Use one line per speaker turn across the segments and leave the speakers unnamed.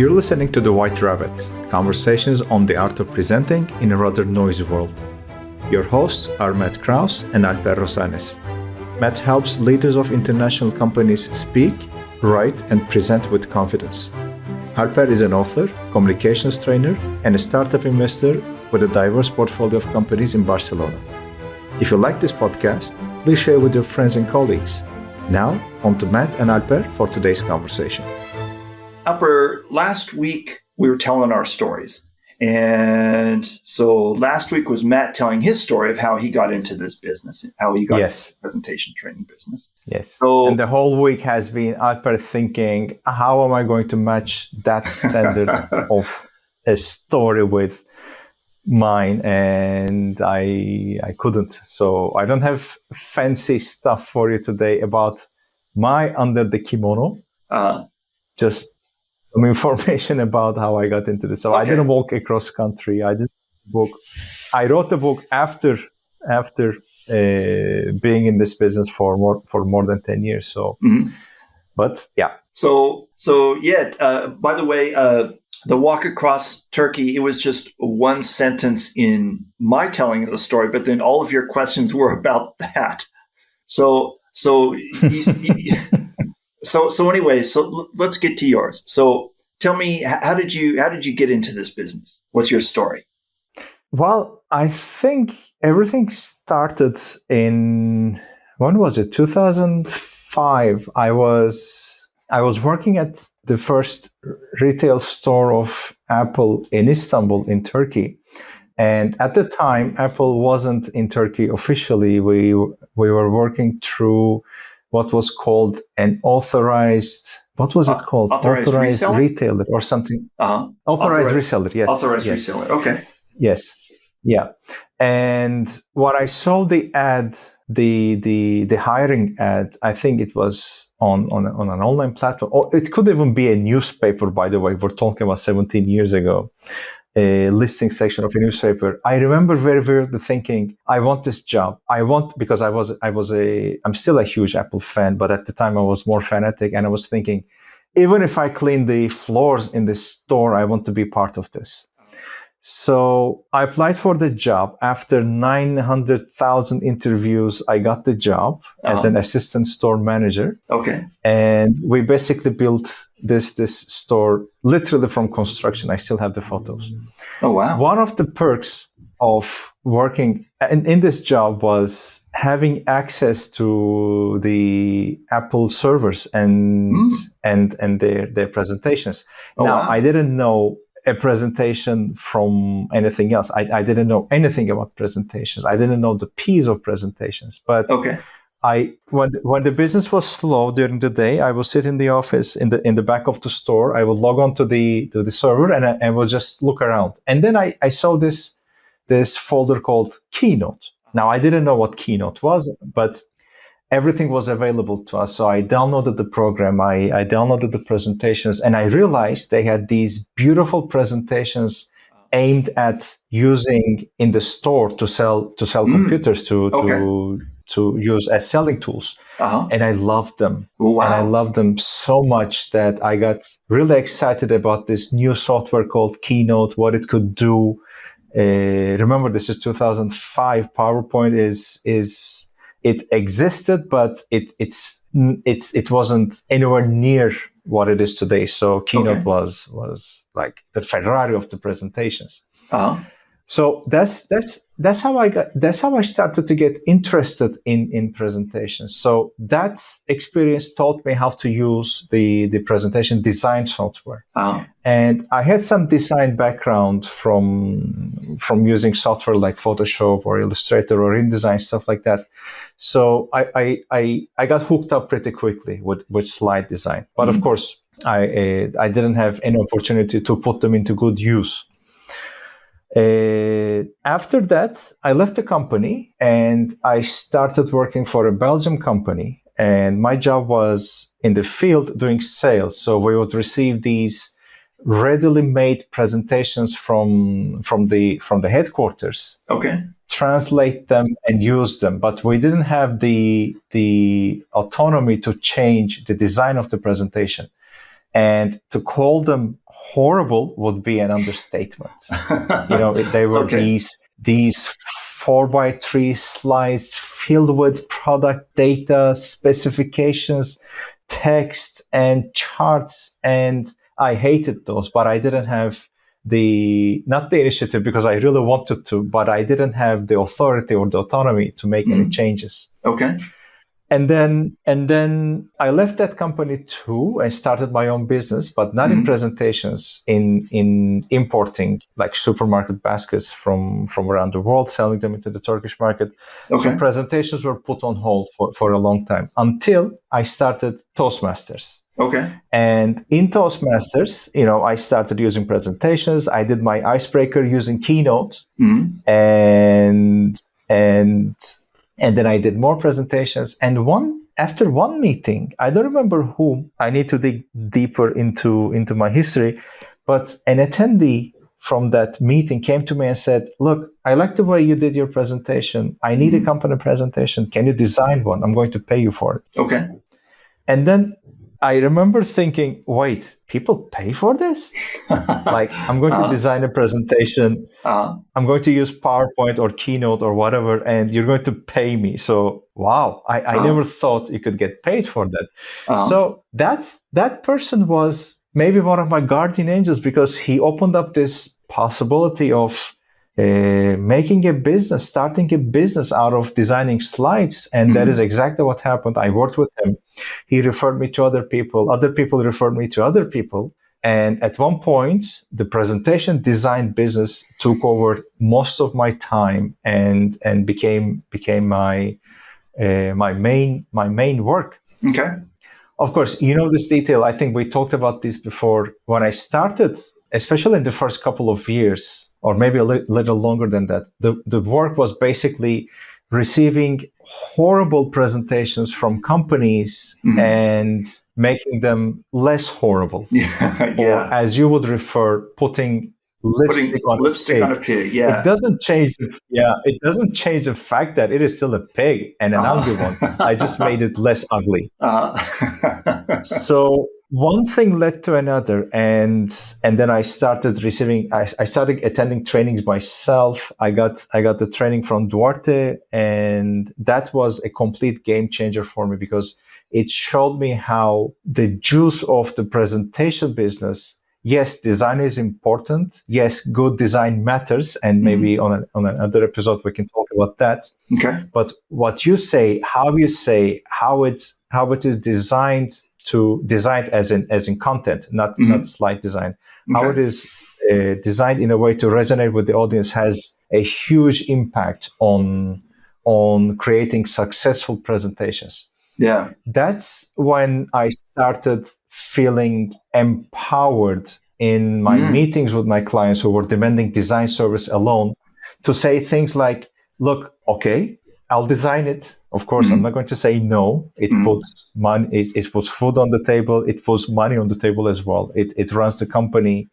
You're listening to The White Rabbit, conversations on the art of presenting in a rather noisy world. Your hosts are Matt Krause and Alper Rozanes. Matt helps leaders of international companies speak, write, and present with confidence. Alper is an author, communications trainer, and a startup investor with a diverse portfolio of companies in Barcelona. If you like this podcast, please share with your friends and colleagues. Now, on to Matt and Alper for today's conversation.
Alper, last week we were telling our stories. And so last week was Matt telling his story of how he got into this business, how he got into the presentation training business.
Yes. So, and the whole week has been Alper thinking, how am I going to match that standard of a story with mine? And I couldn't. So I don't have fancy stuff for you today about my under the kimono. Just some information about how I got into this. So I didn't walk across country. I wrote the book after being in this business for more than 10 years. So, but yeah.
So by the way, the walk across Turkey, it was just one sentence in my telling of the story, but then all of your questions were about that. So anyway, let's get to yours. So tell me, how did you get into this business? What's your story?
Well, I think everything started in, when was it? 2005. I was working at the first retail store of Apple in Istanbul in Turkey. And at the time, Apple wasn't in Turkey officially. We were working through what was called an authorized, what was it called?
Authorized
retailer or something. Authorized reseller, yes.
Authorized reseller, okay.
Yes, yeah. And what I saw the ad, the hiring ad, I think it was on an online platform, or it could even be a newspaper, by the way. We're talking about 17 years ago. A listing section of a newspaper. I remember very vividly thinking, I want this job. Because I'm still a huge Apple fan, but at the time I was more fanatic, and I was thinking, even if I clean the floors in this store, I want to be part of this. So I applied for the job. After 900,000 interviews, I got the job as an assistant store manager.
Okay.
And we basically built this store literally from construction. I still have the photos.
Oh, wow.
One of the perks of working in this job was having access to the Apple servers and their presentations. Now, I didn't know a presentation from anything else. I didn't know anything about presentations. I didn't know the P's of presentations. But when the business was slow during the day, I would sit in the office in the back of the store. I would log on to the server and I would just look around. And then I saw this folder called Keynote. Now I didn't know what Keynote was, but everything was available to us. So I downloaded the program, I downloaded the presentations, and I realized they had these beautiful presentations aimed at using in the store to sell computers to use as selling tools. And I loved them.
Wow.
And I loved them so much that I got really excited about this new software called Keynote, what it could do. Remember, this is 2005. PowerPoint it existed, but it wasn't anywhere near what it is today. So Keynote was like the Ferrari of the presentations. So that's how I started to get interested in presentations. So that experience taught me how to use the presentation design software. And I had some design background from using software like Photoshop or Illustrator or InDesign, stuff like that. So I got hooked up pretty quickly with slide design. But of course, I didn't have any opportunity to put them into good use. After that, I left the company and I started working for a Belgian company. And my job was in the field doing sales. So we would receive these readily made presentations from the headquarters.
Okay.
Translate them and use them, but we didn't have the autonomy to change the design of the presentation. and to call them horrible would be an understatement. They were
Okay.
these 4x3 slides filled with product data, specifications, text, and charts. And I hated those, but I didn't have not the initiative, because I really wanted to, but I didn't have the authority or the autonomy to make any changes.
Okay.
And then I left that company too and started my own business, but not in presentations, in importing like supermarket baskets from around the world, selling them into the Turkish market.
Okay.
So presentations were put on hold for a long time until I started Toastmasters.
Okay.
And in Toastmasters, I started using presentations. I did my icebreaker using Keynote, and then I did more presentations. And after one meeting, I don't remember whom, I need to dig deeper into my history, but an attendee from that meeting came to me and said, "Look, I like the way you did your presentation. I need a company presentation. Can you design one? I'm going to pay you for it."
Okay.
And then I remember thinking, wait, people pay for this? Like, I'm going to design a presentation. I'm going to use PowerPoint or Keynote or whatever, and you're going to pay me. So, wow, I never thought you could get paid for that. So that person was maybe one of my guardian angels, because he opened up this possibility of making a business, starting a business out of designing slides. And that is exactly what happened. I worked with him. He referred me to other people. Other people referred me to other people. And at one point, the presentation design business took over most of my time and became my main work.
Okay.
Of course, this detail. I think we talked about this before. When I started, especially in the first couple of years, or maybe a little longer than that, the work was basically receiving horrible presentations from companies and making them less horrible.
Yeah.
Or, as you would refer, putting lipstick on a pig.
Yeah.
It doesn't change the fact that it is still a pig, and an ugly one. I just made it less ugly. So one thing led to another, and then I started I started attending trainings myself. I got the training from Duarte, and that was a complete game changer for me, because it showed me how the juice of the presentation business. Yes, design is important. Yes, good design matters, and maybe on another episode we can talk about that.
Okay.
But what you say, how it is designed as in content, not slide design. Okay. How it is designed in a way to resonate with the audience has a huge impact on creating successful presentations.
Yeah.
That's when I started feeling empowered in my meetings with my clients who were demanding design service alone, to say things like, "Look, okay, I'll design it. Of course, I'm not going to say no. It puts money, it puts food on the table. It puts money on the table as well. It runs the company.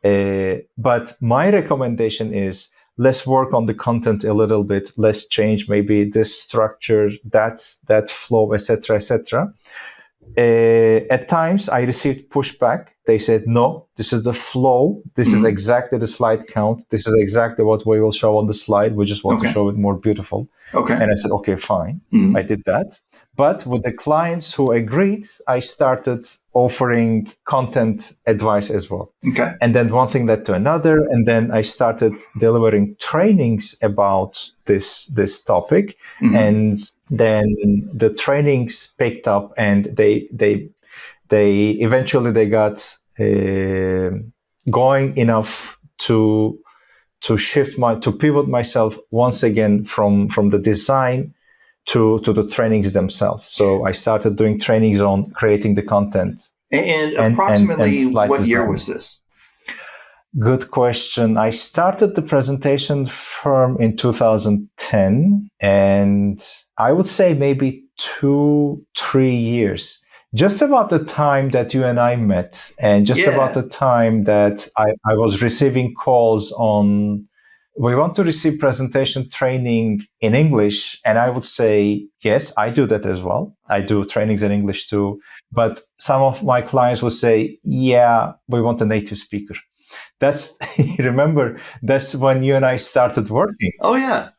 But my recommendation is, let's work on the content a little bit. Let's change maybe this structure, that flow, etc., etc." At times, I received pushback. They said, "No, this is the flow. This is exactly the slide count. This is exactly what we will show on the slide. We just want to show it more beautiful."
Okay.
And I said, "Okay, fine." I did that. But with the clients who agreed, I started offering content advice as well.
Okay.
And then one thing led to another. And then I started delivering trainings about this topic. And then the trainings picked up, and they eventually they got going enough to pivot myself once again from the design to the trainings themselves. So I started doing trainings on creating the content.
And approximately what year was this?
Good question. I started the presentation firm in 2010, and I would say maybe 2-3 years. Just about the time that you and I met, and just about the time that I was receiving calls on we want to receive presentation training in English. And I would say, yes, I do that as well. I do trainings in English too. But some of my clients will say, yeah, we want a native speaker. That's, remember, that's when you and I started working.
Oh, yeah.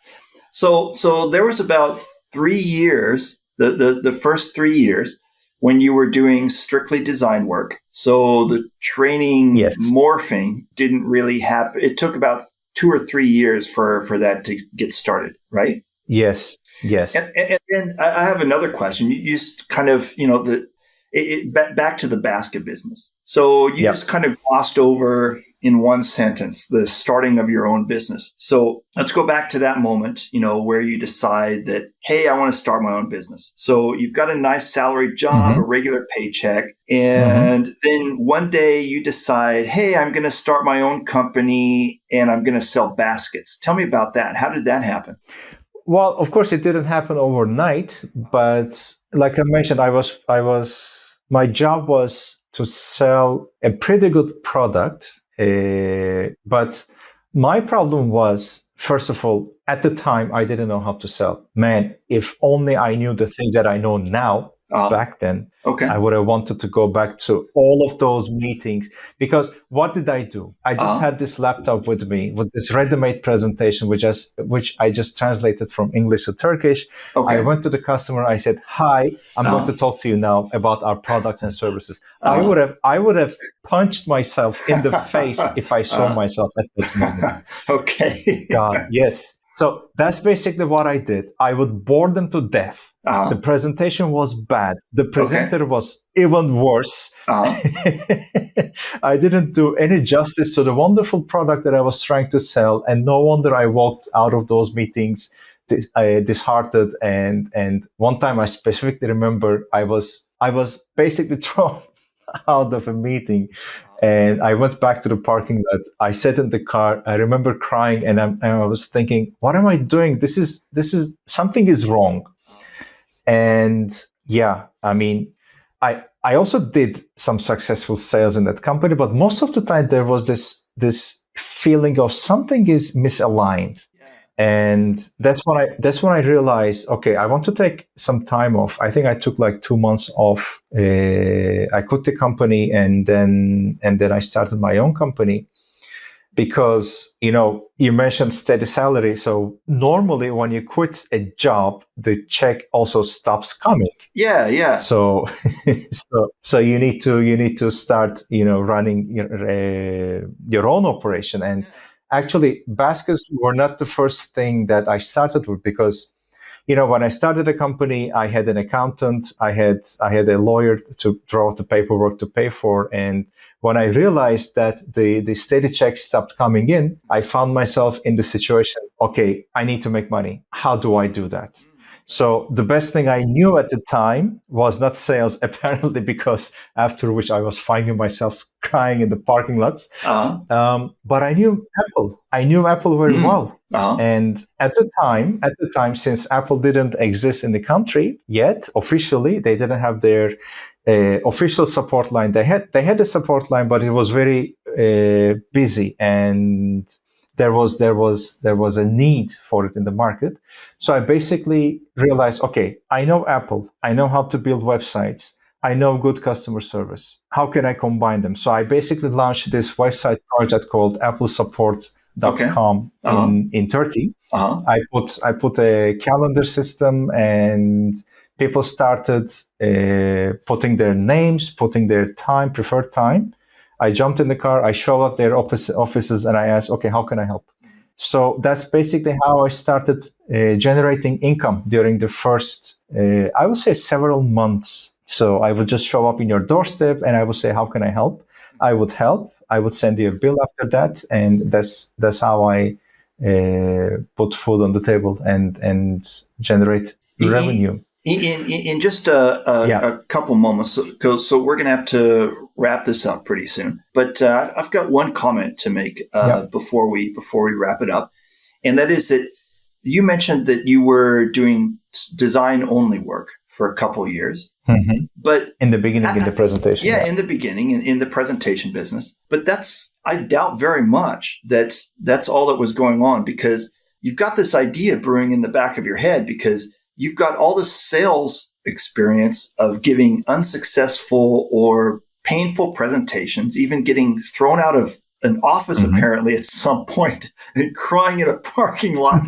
So there was about 3 years, the first 3 years, when you were doing strictly design work. So the training morphing didn't really happen. It took about 2 or 3 years for that to get started, right?
Yes.
And I have another question. You just kind of, back to the basket business. So you just kind of glossed over in one sentence the starting of your own business. So let's go back to that moment, where you decide that, hey, I want to start my own business. So you've got a nice salary job, a regular paycheck. And then one day you decide, hey, I'm going to start my own company and I'm going to sell baskets. Tell me about that. How did that happen?
Well, of course, it didn't happen overnight, but like I mentioned, my job was to sell a pretty good product. But my problem was, first of all, at the time, I didn't know how to sell. Man, if only I knew the things that I know now back then, I would have wanted to go back to all of those meetings. Because what did I do? I just had this laptop with me with this ready-made presentation, which I just translated from English to Turkish. I went to the customer. I said, "Hi, I'm going to talk to you now about our products and services." I would have punched myself in the face if I saw myself at that moment.
Okay.
God, yes. So that's basically what I did. I would bore them to death. The presentation was bad. The presenter was even worse. I didn't do any justice to the wonderful product that I was trying to sell. And no wonder I walked out of those meetings disheartened. And one time I specifically remember I was basically thrown out of a meeting. And I went back to the parking lot. I sat in the car. I remember crying, and I was thinking, "What am I doing? This is something is wrong." And yeah, I mean, I also did some successful sales in that company, but most of the time there was this feeling of something is misaligned. And that's when I realized, okay, I want to take some time off. I think I took like 2 months off. I quit the company and then I started my own company because, you mentioned steady salary. So normally when you quit a job, the check also stops coming.
Yeah.
So you need to start, running your own operation. And actually, baskets were not the first thing that I started with because, when I started the company, I had an accountant, I had a lawyer to draw the paperwork to pay for. And when I realized that the steady checks stopped coming in, I found myself in the situation, okay, I need to make money. How do I do that? So the best thing I knew at the time was not sales, apparently, because after which I was finding myself crying in the parking lots. But I knew Apple. I knew Apple very well. And at the time, since Apple didn't exist in the country yet, officially, they didn't have their official support line. They had a support line, but it was very busy, and there was a need for it in the market. So I basically realized, okay, I know Apple, I know how to build websites, I know good customer service. How can I combine them? So I basically launched this website project called applesupport.com in Turkey. I put a calendar system, and people started putting their names, putting their time, preferred time. I jumped in the car, I showed up their offices, and I asked, okay, how can I help? So that's basically how I started generating income during the first, I would say, several months. So I would just show up in your doorstep and I would say, how can I help? I would help. I would send you a bill after that. And that's how I put food on the table and generate revenue.
In just a couple moments, so we're going to have to wrap this up pretty soon. But I've got one comment to make before we wrap it up, and that is that you mentioned that you were doing design only work for a couple of years, but
in the beginning, in the presentation,
in the beginning in the presentation business. But that's I doubt very much that that's all that was going on, because you've got this idea brewing in the back of your head, because you've got all this sales experience of giving unsuccessful or painful presentations, even getting thrown out of an office apparently at some point and crying in a parking lot.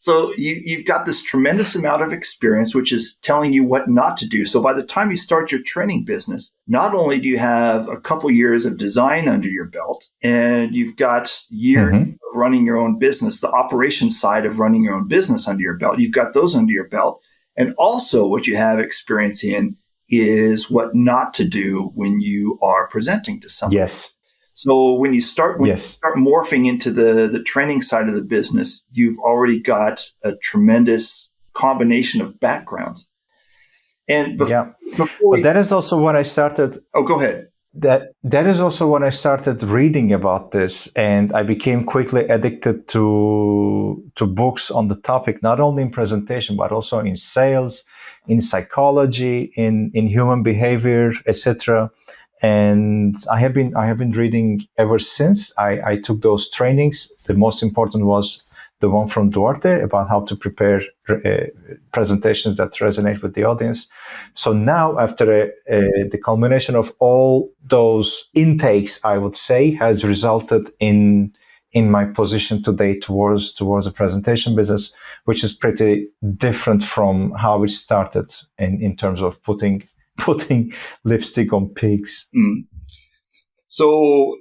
So you've got this tremendous amount of experience, which is telling you what not to do. So by the time you start your training business, not only do you have a couple years of design under your belt, and you've got years of running your own business, the operations side of running your own business under your belt, you've got those under your belt. And also what you have experience in is what not to do when you are presenting to someone.
Yes.
So when you start morphing into the training side of the business, you've already got a tremendous combination of backgrounds. And
but that is also when I started.
Oh, go ahead.
That is also when I started reading about this, and I became quickly addicted to books on the topic, not only in presentation but also in sales, in psychology, in human behavior, etc. And I have been reading ever since. I took those trainings. The most important was the one from Duarte about how to prepare presentations that resonate with the audience. So now, after the culmination of all those intakes, I would say, has resulted in my position today towards a presentation business, which is pretty different from how it started in terms of putting lipstick on pigs.
So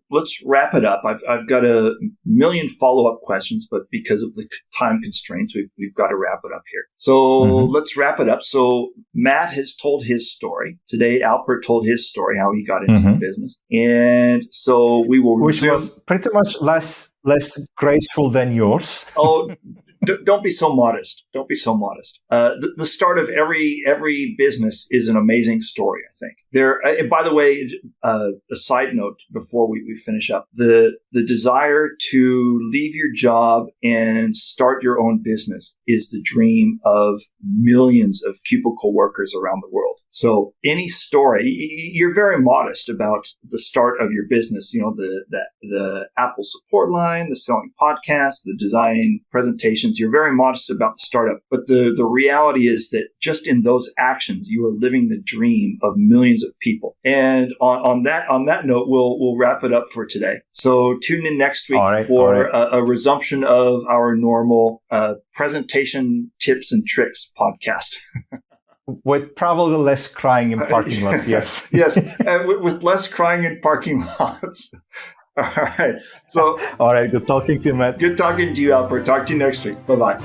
let's wrap it up. I've got a million follow-up questions, but because of the time constraints, we've got to wrap it up here. So let's wrap it up. So Matt has told his story today. Alper told his story, how he got into the business, and so we will.
Which was pretty much less graceful than yours.
Oh. Don't be so modest. Don't be so modest. The start of every business is an amazing story, I think. By the way, a side note before we finish up, the desire to leave your job and start your own business is the dream of millions of cubicle workers around the world. So any story, you're very modest about the start of your business, the Apple support line, the selling podcast, the design presentations. You're very modest about the startup, but the reality is that just in those actions, you are living the dream of millions of people. And on that note, we'll wrap it up for today. So tune in next week for a resumption of our normal presentation tips and tricks podcast.
With probably less crying in parking lots, yes.
Yes, and with less crying in parking lots. All right. So,
all right. Good talking to you, Matt.
Good talking to you, Alper. Talk to you next week. Bye-bye.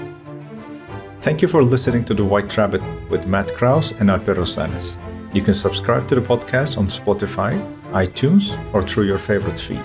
Thank you for listening to The White Rabbit with Matt Krause and Alper Rozanes. You can subscribe to the podcast on Spotify, iTunes, or through your favorite feed.